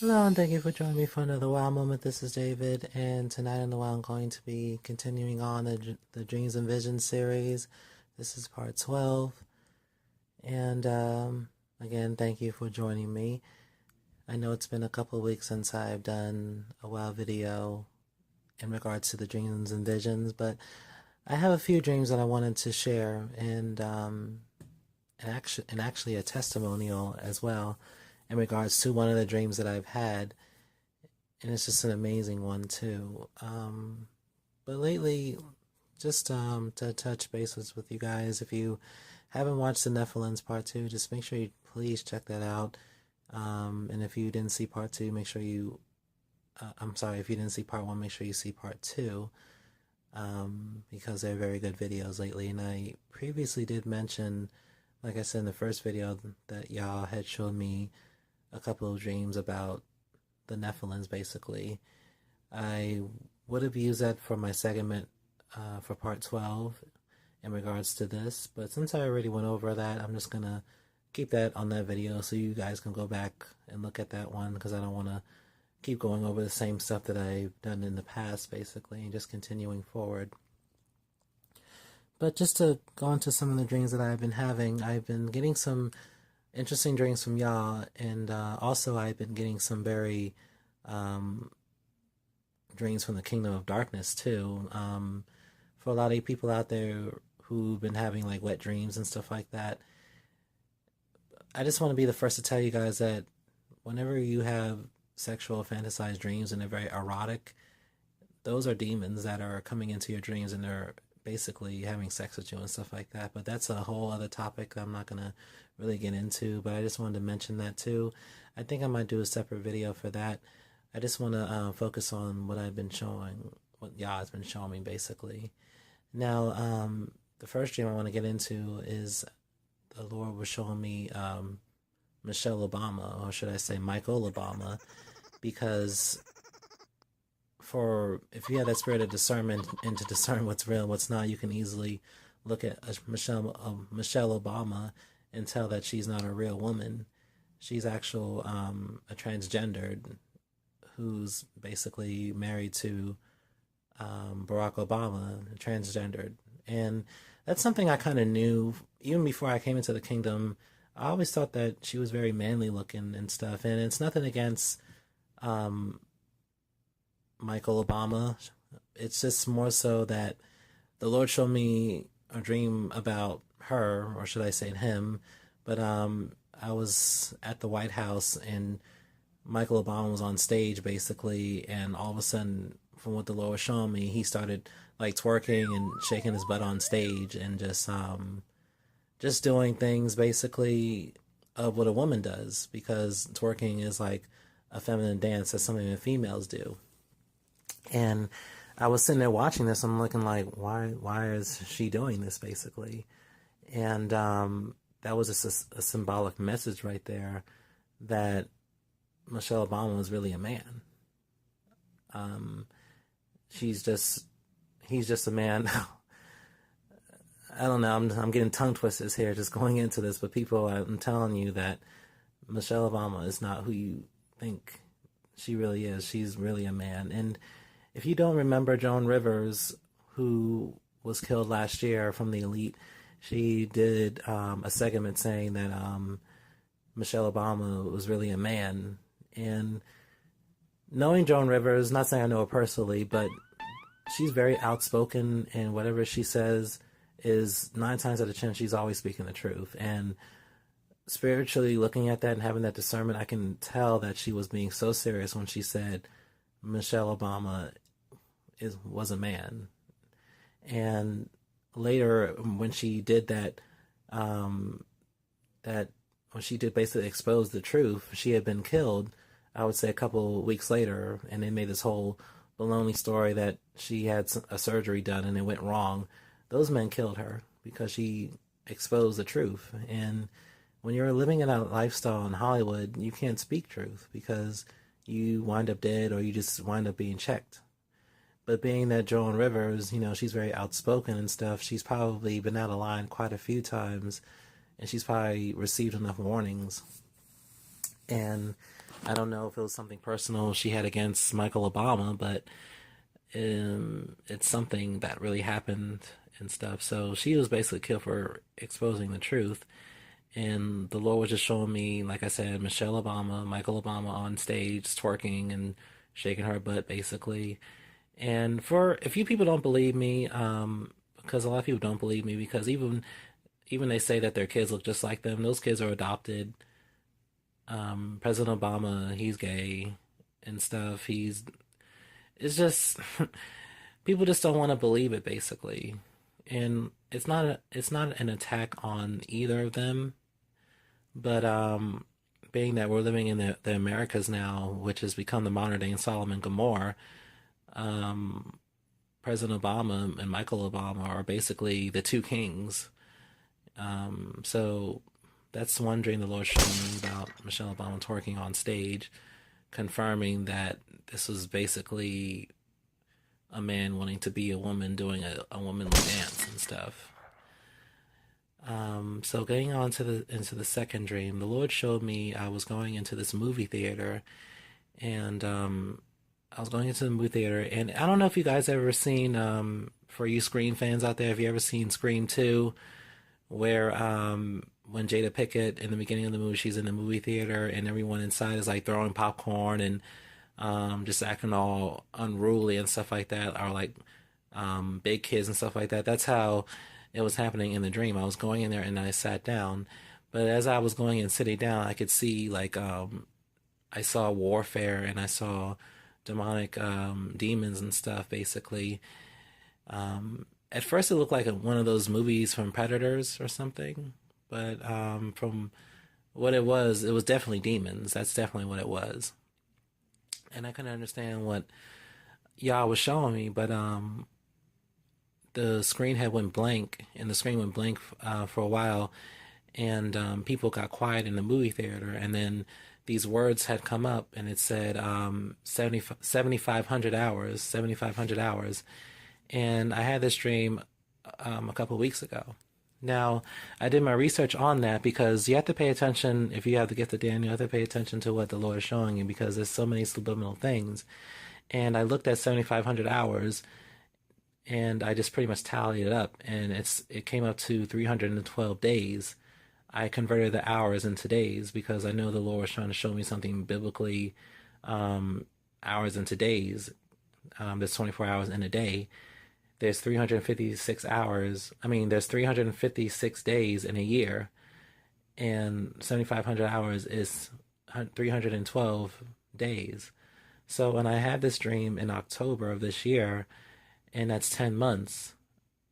Hello, and thank you for joining me for another Wow Moment. This is David, and tonight on the Wow, I'm going to be continuing on the Dreams and Visions series. This is part 12, and again, thank you for joining me. I know it's been a couple of weeks since I've done a Wow video in regards to the Dreams and Visions, but I have a few dreams that I wanted to share, and actually a testimonial as well in regards to one of the dreams that I've had, and it's just an amazing one too. But lately, just to touch bases with you guys, if you haven't watched the Nephilims Part 2, just make sure you please check that out. And if you didn't see Part 2, make sure you, I'm sorry, if you didn't see Part 1, make sure you see Part 2, because they're very good videos lately. And I previously did mention, like I said in the first video, that y'all had shown me a couple of dreams about the Nephilims, basically. I would have used that for my segment for part 12 in regards to this, but since I already went over that, I'm just going to keep that on that video so you guys can go back and look at that one, because I don't want to keep going over the same stuff that I've done in the past, basically, and just continuing forward. But just to go into some of the dreams that I've been having, I've been getting some interesting dreams from y'all, and also I've been getting some very dreams from the Kingdom of Darkness too. For a lot of people out there who've been having like wet dreams and stuff like that, I just want to be the first to tell you guys that whenever you have sexual fantasized dreams and they're very erotic, those are demons that are coming into your dreams, and they're basically having sex with you and stuff like that. But that's a whole other topic that I'm not going to really get into, but I just wanted to mention that too. I think I might do a separate video for that. I just want to focus on what I've been showing, what Yah has been showing me, basically. Now, the first dream I want to get into is the Lord was showing me Michelle Obama, or should I say Michael Obama, because for if you have that spirit of discernment and to discern what's real and what's not, you can easily look at Michelle Obama and tell that she's not a real woman. She's actual a transgendered who's basically married to Barack Obama, transgendered, and that's something I kind of knew even before I came into the kingdom. I always thought that she was very manly looking and stuff, and it's nothing against um, Michael Obama. It's just more so that the Lord showed me a dream about her, or should I say him. But I was at the White House, and Michael Obama was on stage basically, and all of a sudden, from what the Lord was showing me, he started like twerking and shaking his butt on stage, and just doing things basically of what a woman does, because twerking is like a feminine dance. That's something that females do. And I was sitting there watching this. I'm looking like, why is she doing this, basically? And that was just a symbolic message right there that Michelle Obama was really a man. Um, she's just, he's just a man. I don't know. I'm getting tongue twisters here just going into this, but people, I'm telling you that Michelle Obama is not who you think she really is. She's really a man. And if you don't remember Joan Rivers, who was killed last year from the elite, she did a segment saying that Michelle Obama was really a man. And knowing Joan Rivers, not saying I know her personally, but she's very outspoken, and whatever she says is 9 times out of 10 she's always speaking the truth. And spiritually looking at that and having that discernment, I can tell that she was being so serious when she said Michelle Obama was a man. And later, when she did that, that when she did basically expose the truth, she had been killed. I would say a couple weeks later, and they made this whole baloney story that she had a surgery done and it went wrong. Those men killed her because she exposed the truth. And when you're living in a lifestyle in Hollywood, you can't speak truth because you wind up dead, or you just wind up being checked. But being that Joan Rivers, she's very outspoken and stuff, she's probably been out of line quite a few times, and she's probably received enough warnings. And I don't know if it was something personal she had against Michael Obama, but it's something that really happened and stuff. So she was basically killed for exposing the truth. And the Lord was just showing me, like I said, Michelle Obama, Michael Obama on stage twerking and shaking her butt, basically. And for a few people don't believe me, because a lot of people don't believe me because even they say that their kids look just like them. Those kids are adopted. President Obama, he's gay and stuff. It's just people just don't want to believe it, basically. And it's not an attack on either of them, but being that we're living in the Americas now, which has become the modern day Solomon Gomorrah, um, President Obama and Michael Obama are basically the two kings. So that's one dream the Lord showed me about Michelle Obama twerking on stage, confirming that this was basically a man wanting to be a woman doing a womanly dance and stuff. So getting on to the into the second dream, the Lord showed me I was going into this movie theater, and I was going into the movie theater, and I don't know if you guys ever seen, for you Scream fans out there, have you ever seen Scream 2, where when Jada Pickett in the beginning of the movie, she's in the movie theater, and everyone inside is like throwing popcorn and just acting all unruly and stuff like that, or like big kids and stuff like that. That's how it was happening in the dream. I was going in there and I sat down, but as I was going and sitting down, I could see like I saw warfare and I saw demonic demons and stuff. Basically, at first it looked like one of those movies from Predators or something, but from what it was definitely demons. That's definitely what it was, and I couldn't understand what Yah was showing me, but the screen had went blank, and the screen went blank for a while, and people got quiet in the movie theater, and then these words had come up, and it said 7,500 hours, 7,500 hours, and I had this dream a couple of weeks ago. Now, I did my research on that because you have to pay attention, if you have the gift of Daniel, you have to pay attention to what the Lord is showing you because there's so many subliminal things. And I looked at 7,500 hours and I just pretty much tallied it up, and it came up to 312 days. I converted the hours into days because I know the Lord was trying to show me something biblically. Hours into days. There's 24 hours in a day. There's 356 hours. I mean, there's 356 days in a year, and 7,500 hours is 312 days. So when I had this dream in October of this year, and that's 10 months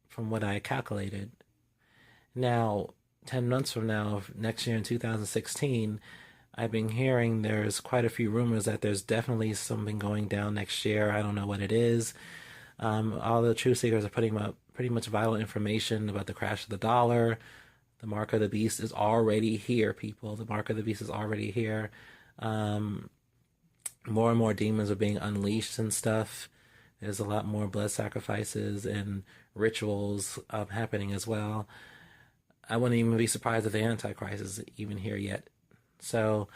from what I calculated. Now, 10 months from now, next year in 2016, I've been hearing there's quite a few rumors that there's definitely something going down next year. I don't know what it is. All the truth seekers are putting up pretty much vital information about the crash of the dollar. The mark of the beast is already here, people. The mark of the beast is already here. More and more demons are being unleashed and stuff. There's a lot more blood sacrifices and rituals happening as well. I wouldn't even be surprised if the Antichrist is even here yet. So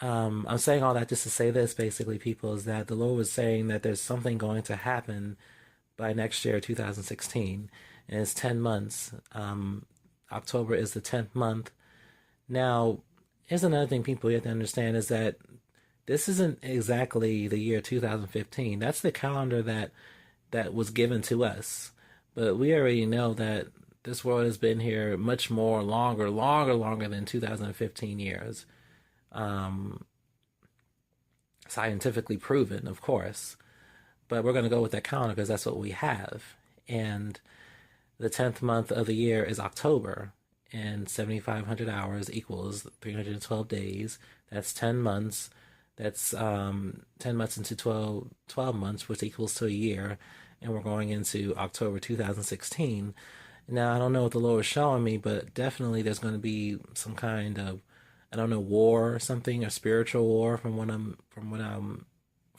I'm saying all that just to say this, basically, people, is that the Lord was saying that there's something going to happen by next year, 2016, and it's 10 months. October is the 10th month. Now, here's another thing people have to understand is that this isn't exactly the year 2015. That's the calendar that was given to us. But we already know that this world has been here much more longer than 2015 years. Scientifically proven, of course. But we're going to go with that calendar because that's what we have. And the 10th month of the year is October. And 7,500 hours equals 312 days. That's 10 months. That's 10 months into 12 months, which equals to a year. And we're going into October 2016. Now, I don't know what the Lord is showing me, but definitely there's going to be some kind of, I don't know, war or something, a spiritual war from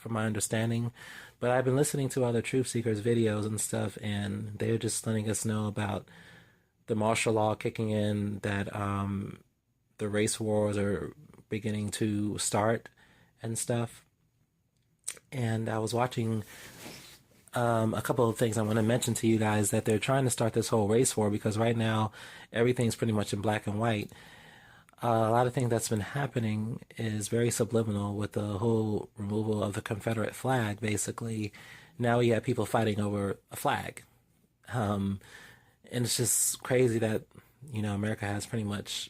my understanding. But I've been listening to other truth seekers videos and stuff, and they're just letting us know about the martial law kicking in, that the race wars are beginning to start and stuff. And I was watching a couple of things I want to mention to you guys, that they're trying to start this whole race war because right now everything's pretty much in black and white. A lot of things that's been happening is very subliminal with the whole removal of the Confederate flag, basically. Now you have people fighting over a flag. Um, and it's just crazy that, America has pretty much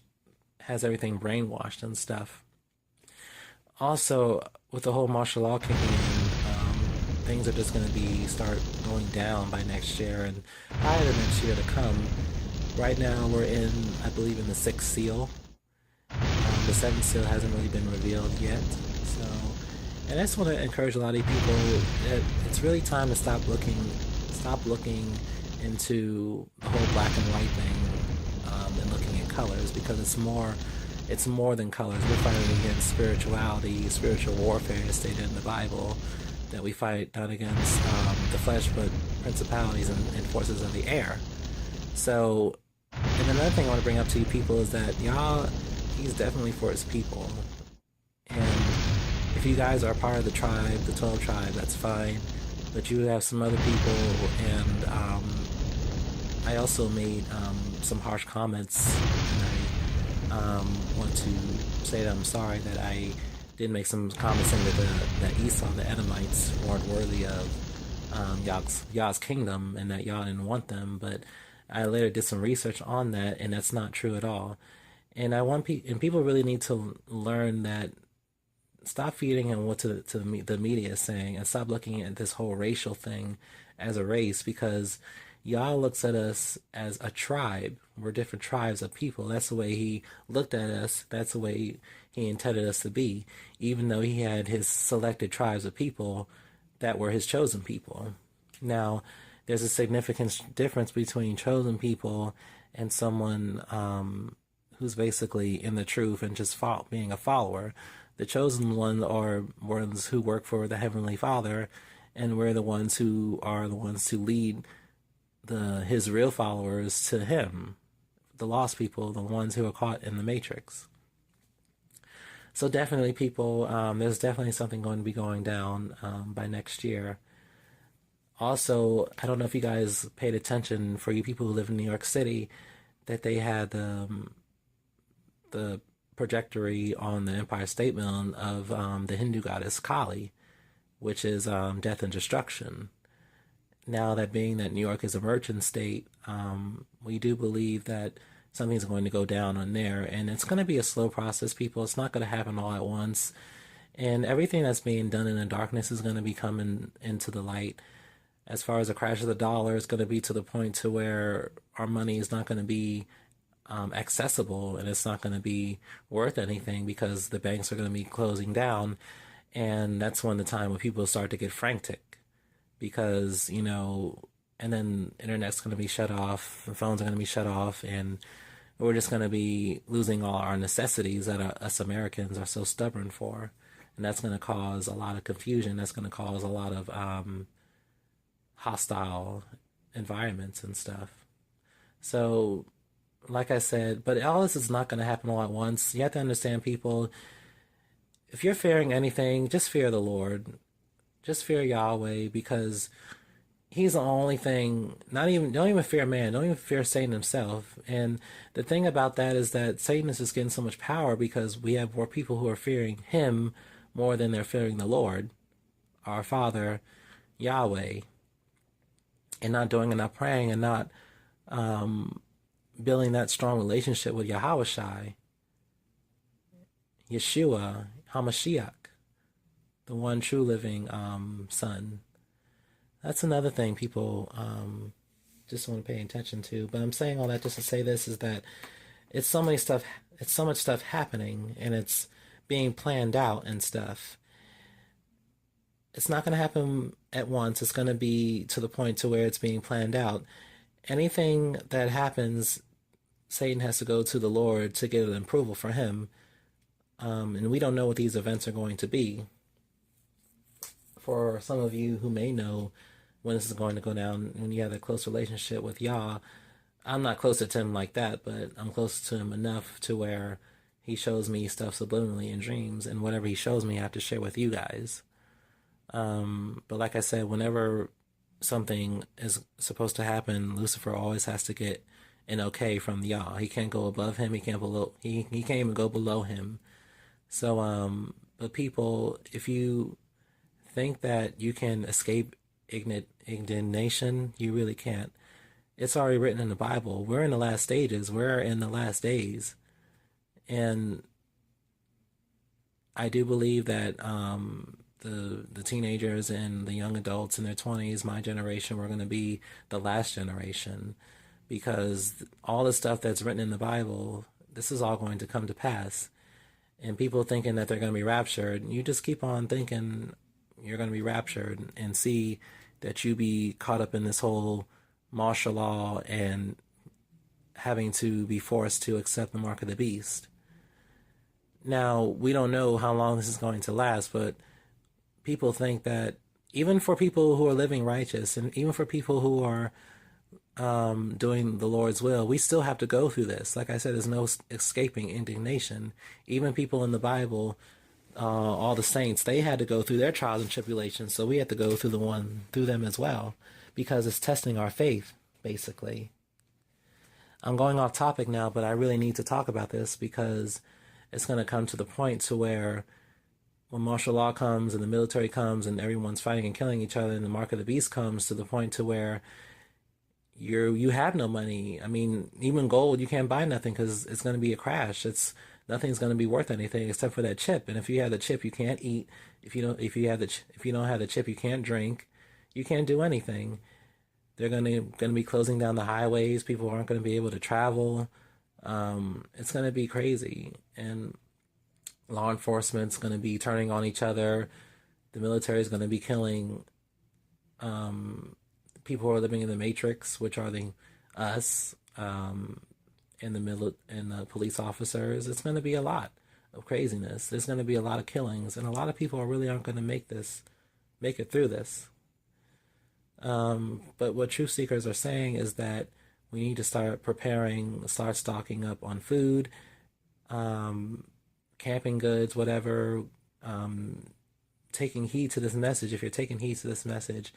has everything brainwashed and stuff. Also, with the whole martial law kicking in, things are just going to be start going down by next year and probably the next year to come. Right now, we're in, I believe, in the sixth seal. The seventh seal hasn't really been revealed yet. So, and I just want to encourage a lot of people that it's really time to stop looking into the whole black and white thing, and looking at colors, because it's more than colors. We're fighting against spirituality, spiritual warfare is stated in the Bible, that we fight not against the flesh, but principalities and forces of the air. So, and another thing I want to bring up to you people is that he's definitely for his people. And if you guys are part of the tribe, the 12 tribe, that's fine. But you have some other people, and I also made some harsh comments, and I want to say that I'm sorry that I did make some comments saying that Esau, the Edomites, weren't worthy of Yah's kingdom, and that Yah didn't want them. But I later did some research on that, and that's not true at all. And and people really need to learn that. Stop feeding him what the media is saying, and stop looking at this whole racial thing as a race, because Yah looks at us as a tribe. We're different tribes of people. That's the way he looked at us. That's the way he intended us to be, even though he had his selected tribes of people that were his chosen people. Now, there's a significant difference between chosen people and someone who's basically in the truth and just being a follower. The chosen ones are ones who work for the Heavenly Father, and we're the ones who are the ones to lead his real followers to him. The lost people, the ones who are caught in the matrix. So definitely, people, there's definitely something going to be going down by next year. Also, I don't know if you guys paid attention, for you people who live in New York City, that they had the trajectory on the Empire State Building of the Hindu goddess Kali, which is death and destruction. Now, that being that New York is a merchant state, we do believe that something's going to go down on there, and it's going to be a slow process, people. It's not going to happen all at once, and everything that's being done in the darkness is going to be coming into the light. As far as the crash of the dollar, it's going to be to the point to where our money is not going to be accessible, and it's not going to be worth anything, because the banks are going to be closing down, and that's when the time when people start to get frantic, because and then internet's going to be shut off, the phones are going to be shut off, and we're just going to be losing all our necessities that us Americans are so stubborn for, and that's going to cause a lot of confusion. That's going to cause a lot of hostile environments and stuff. So, like I said, but all this is not going to happen all at once. You have to understand, people, if you're fearing anything, just fear the Lord. Just fear Yahweh, because he's the only thing. Don't even fear man. Don't even fear Satan himself. And the thing about that is that Satan is just getting so much power because we have more people who are fearing him more than they're fearing the Lord, our Father, Yahweh, and not doing enough praying, and not building that strong relationship with Yahushai, Yeshua, HaMashiach, the one true living Son. That's another thing people just want to pay attention to. But I'm saying all that just to say this, is that it's so much stuff happening, and it's being planned out and stuff. It's not going to happen at once. It's going to be to the point to where it's being planned out. Anything that happens, Satan has to go to the Lord to get an approval for him. And we don't know what these events are going to be. For some of you who may know when this is going to go down, when you have a close relationship with Yah, I'm not closer to him like that, but I'm close to him enough to where he shows me stuff subliminally in dreams, and whatever he shows me, I have to share with you guys. But like I said, whenever something is supposed to happen, Lucifer always has to get an okay from Yah. He can't go above him. He can't below. He can't even go below him. So but people, if you think that you can escape indignation, you really can't. It's already written in the Bible. We're in the last stages. We're in the last days, and I do believe that the teenagers and the young adults in their 20s, my generation, we're going to be the last generation, because all the stuff that's written in the Bible, this is all going to come to pass. And people thinking that they're going to be raptured, you just keep on thinking you're going to be raptured and see that you be caught up in this whole martial law and having to be forced to accept the mark of the beast. Now, we don't know how long this is going to last, but people think that even for people who are living righteous and even for people who are doing the Lord's will, we still have to go through this. Like I said, there's no escaping indignation. Even people in the Bible, all the saints, they had to go through their trials and tribulations, so we have to go through them as well, because it's testing our faith, basically. I'm going off topic now, but I really need to talk about this because it's going to come to the point to where when martial law comes and the military comes and everyone's fighting and killing each other and the mark of the beast comes, to the point to where you have no money. I mean, even gold, you can't buy nothing because it's going to be a crash. Nothing's going to be worth anything except for that chip. And if you have the chip, you can't eat. If you don't have the chip, you can't drink. You can't do anything. They're going to be closing down the highways. People aren't going to be able to travel. It's going to be crazy, and law enforcement's going to be turning on each other. The military is going to be killing people who are living in the matrix, which are us, and the police officers. It's going to be a lot of craziness. There's going to be a lot of killings, and a lot of people really aren't going to make it through this. But what truth seekers are saying is that we need to start stocking up on food, camping goods, whatever, taking heed to this message. If you're taking heed to this message,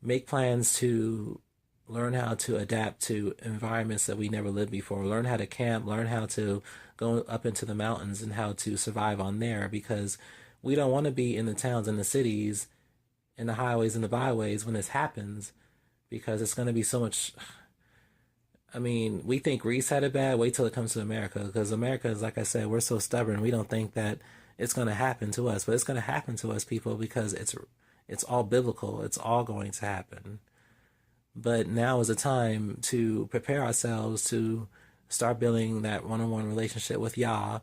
make plans to learn how to adapt to environments that we never lived before. Learn how to camp, learn how to go up into the mountains and how to survive on there, because we don't want to be in the towns and the cities and the highways and the byways when this happens, because it's going to be so much. I mean, we think Greece had it bad. Wait till it comes to America, because America is, like I said, we're so stubborn. We don't think that it's going to happen to us, but it's going to happen to us, people, because it's all biblical. It's all going to happen. But now is the time to prepare ourselves to start building that one-on-one relationship with Yah.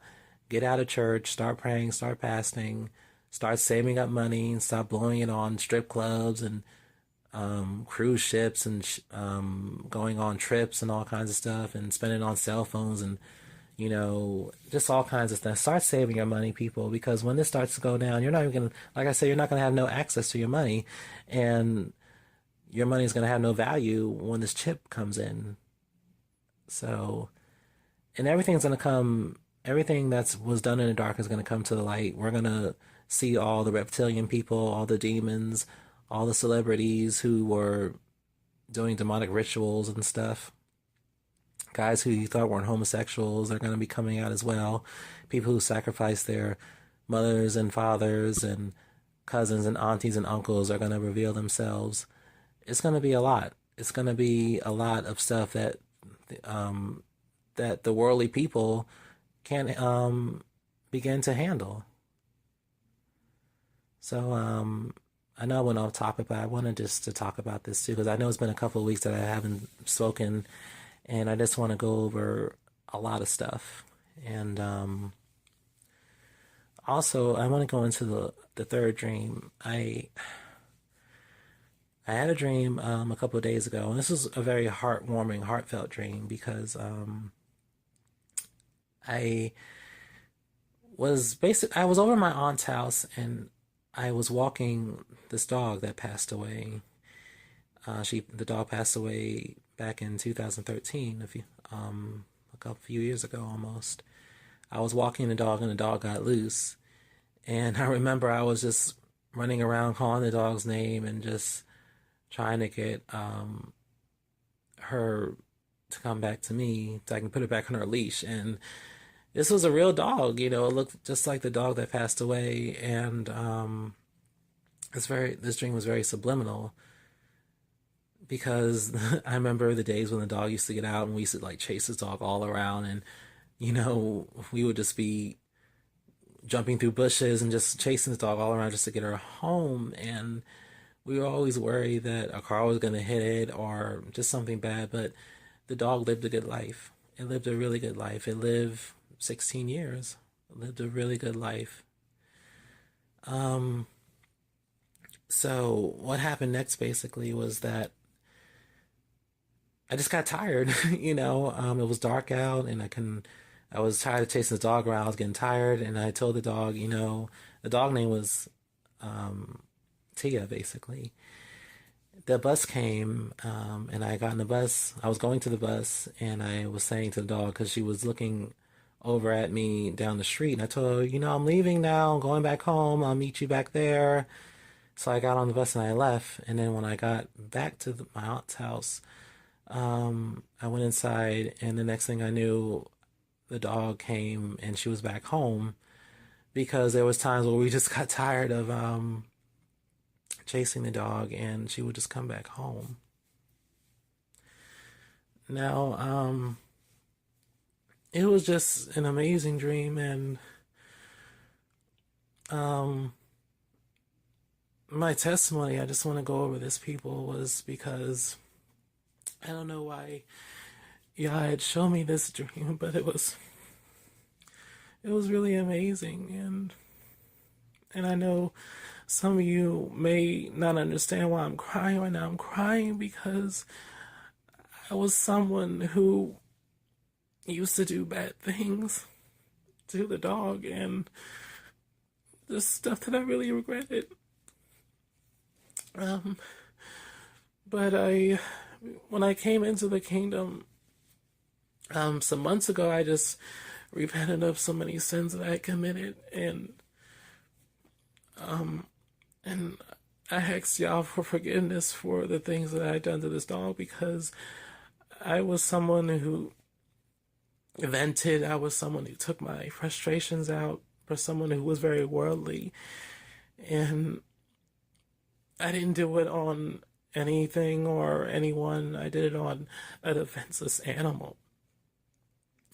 Get out of church, start praying, start fasting, start saving up money, and stop blowing it on strip clubs and cruise ships and going on trips and all kinds of stuff, and spending on cell phones and just all kinds of stuff. Start saving your money, people, because when this starts to go down, you're not even gonna, like I said, you're not gonna have no access to your money, and your money is gonna have no value when this chip comes in. So, and everything's gonna come. Everything that was done in the dark is gonna come to the light. We're gonna see all the reptilian people, all the demons, all the celebrities who were doing demonic rituals and stuff. Guys who you thought weren't homosexuals are going to be coming out as well. People who sacrificed their mothers and fathers and cousins and aunties and uncles are going to reveal themselves. It's going to be a lot. It's going to be a lot of stuff that that the worldly people can't begin to handle. So I know I went off topic, but I wanted just to talk about this too, because I know it's been a couple of weeks that I haven't spoken, and I just want to go over a lot of stuff. And also, I want to go into the third dream. I had a dream a couple of days ago, and this was a very heartwarming, heartfelt dream, because I I was over at my aunt's house, and I was walking this dog that passed away. The dog passed away back in 2013, a few years ago almost. I was walking the dog and the dog got loose. And I remember I was just running around calling the dog's name and just trying to get her to come back to me so I can put her back on her leash. And this was a real dog, you know, it looked just like the dog that passed away. And this dream was very subliminal because I remember the days when the dog used to get out and we used to like chase this dog all around. And, you know, we would just be jumping through bushes and just chasing the dog all around just to get her home. And we were always worried that a car was going to hit it or just something bad. But the dog lived a good life. It lived a really good life. It lived 16 years. It lived a really good life. Um, so what happened next basically was that I just got tired. You know, it was dark out and I was tired of chasing the dog around. I was getting tired and I told the dog, you know, the dog name was um, Tia basically. The bus came, and I got in the bus. I was going to the bus, and I was saying to the dog because she was looking over at me down the street, and I told her, you know, I'm leaving now. I'm going back home. I'll meet you back there. So I got on the bus and I left. And then when I got back to my aunt's house, I went inside, and the next thing I knew, the dog came and she was back home because there was times where we just got tired of chasing the dog, and she would just come back home. Now, it was just an amazing dream, and um, my testimony, I just want to go over this, people, was because I don't know why y'all had shown me this dream, but it was really amazing, and I know some of you may not understand why I'm crying right now. I'm crying because I was someone who used to do bad things to the dog and the stuff that I really regretted. Um, but when I came into the kingdom, some months ago, I just repented of so many sins that I had committed, and I asked y'all for forgiveness for the things that I had done to this dog because I was someone who vented. I was someone who took my frustrations out for someone who was very worldly. And I didn't do it on anything or anyone. I did it on a defenseless animal.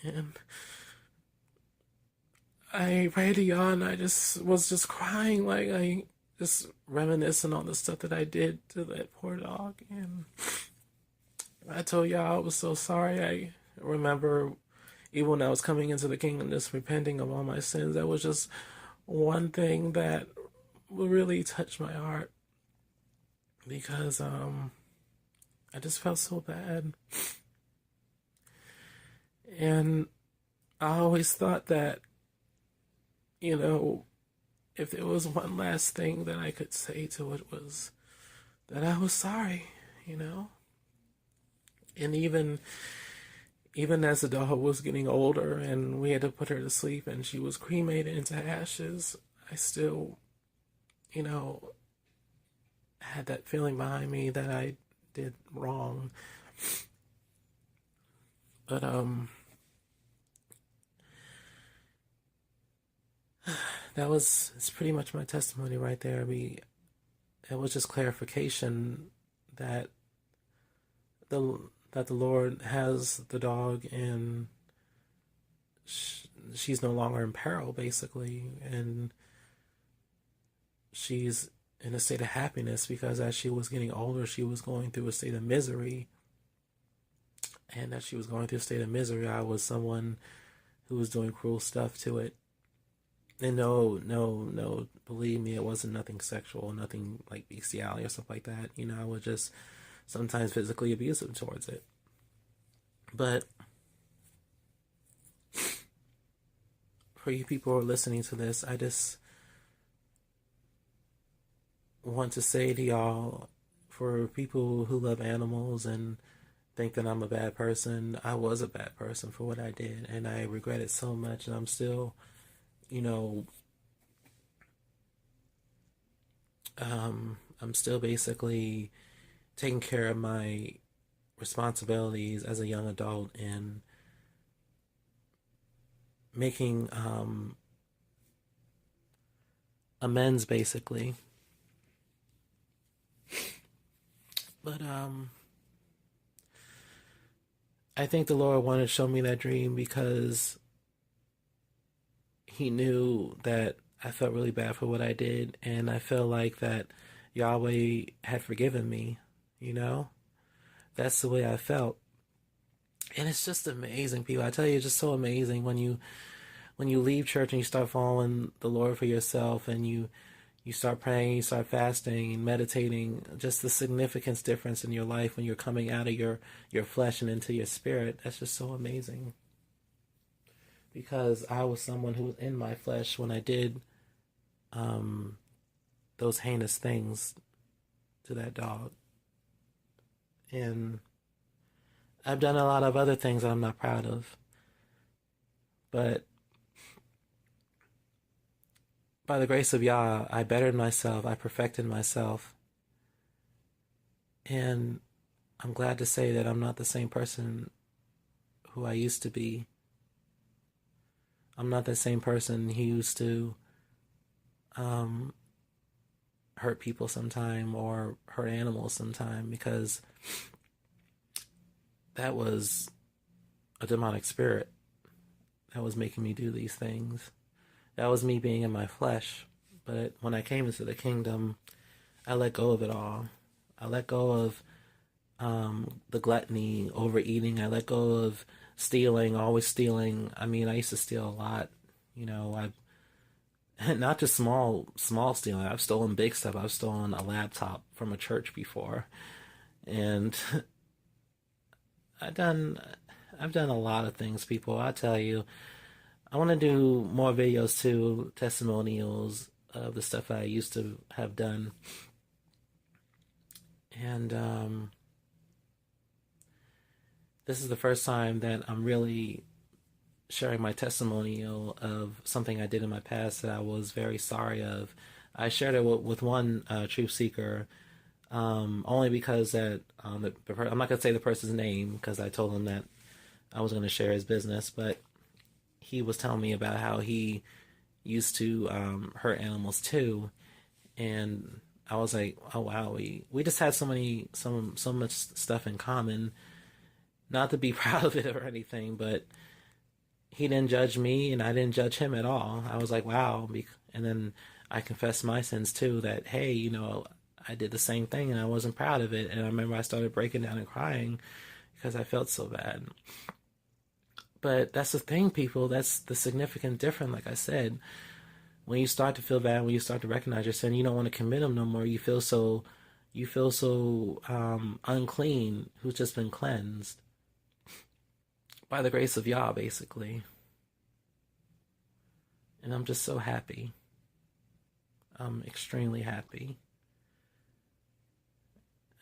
And I prayed to y'all and I just was just crying, like I just reminiscing on the stuff that I did to that poor dog. And I told y'all I was so sorry. I remember even when I was coming into the kingdom, just repenting of all my sins. That was just one thing that really touched my heart because I just felt so bad. And I always thought that, you know, if there was one last thing that I could say to it was that I was sorry, you know? And even as the dog was getting older and we had to put her to sleep and she was cremated into ashes, I still, you know, had that feeling behind me that I did wrong. But it's pretty much my testimony right there. It was just clarification that the that the Lord has the dog and she's no longer in peril, basically, and she's in a state of happiness because as she was getting older, she was going through a state of misery, and as she was going through a state of misery, I was someone who was doing cruel stuff to it. And no, no, no, believe me, it wasn't nothing sexual, nothing like bestiality or stuff like that. You know, I was just sometimes physically abusive towards it. But for you people who are listening to this, I just want to say to y'all, for people who love animals and think that I'm a bad person. I was a bad person for what I did, and I regret it so much. And I'm still, you know, I'm still basically taking care of my responsibilities as a young adult and making amends, basically. But I think the Lord wanted to show me that dream because He knew that I felt really bad for what I did, and I feel like that Yahweh had forgiven me. You know, that's the way I felt, and it's just amazing, people. I tell you, it's just so amazing when you leave church and you start following the Lord for yourself, and you start praying, you start fasting and meditating. Just the significance difference in your life when you're coming out of your flesh and into your spirit. That's just so amazing. Because I was someone who was in my flesh when I did um, those heinous things to that dog. And I've done a lot of other things that I'm not proud of. But by the grace of Yah, I bettered myself, I perfected myself. And I'm glad to say that I'm not the same person who I used to be. I'm not the same person who used to um, hurt people sometime or hurt animals sometime, because that was a demonic spirit that was making me do these things. That was me being in my flesh. But when I came into the kingdom, I let go of it all. I let go of the gluttony, overeating. I let go of stealing, always stealing. I mean, I used to steal a lot. You know, I not just small stealing. I've stolen big stuff. I've stolen a laptop from a church before, and I've done I've done a lot of things, people. I tell you, I want to do more videos too, testimonials of the stuff I used to have done, and this is the first time that I'm really sharing my testimonial of something I did in my past that I was very sorry of. I shared it with one truth seeker, only because that I'm not gonna say the person's name because I told him that I was gonna share his business, but he was telling me about how he used to hurt animals too, and I was like, oh wow, we just had so much stuff in common. Not to be proud of it or anything, but he didn't judge me and I didn't judge him at all. I was like, wow. And then I confessed my sins too, that, hey, you know, I did the same thing and I wasn't proud of it. And I remember I started breaking down and crying because I felt so bad. But that's the thing, people. That's the significant difference. Like I said, when you start to feel bad, when you start to recognize your sin, you don't want to commit them no more. You feel so unclean, who's just been cleansed by the grace of Yah, basically. And I'm just so happy. I'm extremely happy.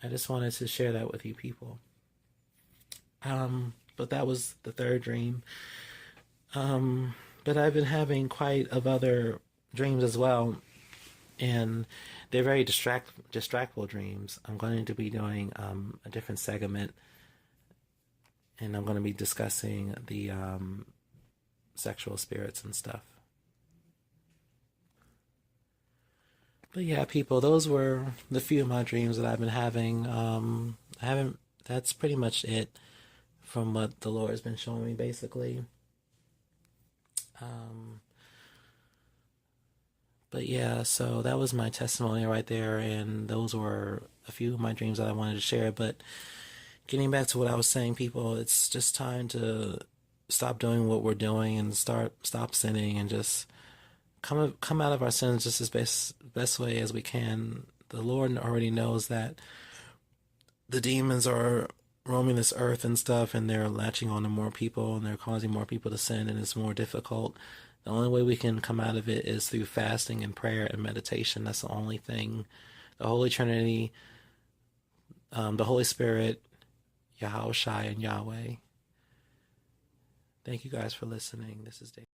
I just wanted to share that with you people. But that was the third dream. But I've been having quite of other dreams as well, and they're very distractful dreams. I'm going to be doing a different segment, and I'm going to be discussing the sexual spirits and stuff. But yeah, people, those were the few of my dreams that I've been having. I haven't. That's pretty much it from what the Lord has been showing me, basically. But yeah, so that was my testimony right there, and those were a few of my dreams that I wanted to share. But getting back to what I was saying, people, it's just time to stop doing what we're doing and stop sinning and just come out of our sins just as best way as we can. The Lord already knows that the demons are roaming this earth and stuff, and they're latching on to more people, and they're causing more people to sin, and it's more difficult. The only way we can come out of it is through fasting and prayer and meditation. That's the only thing. The Holy Trinity, the Holy Spirit, Yahweh Shai and Yahweh. Thank you guys for listening. This is Dave.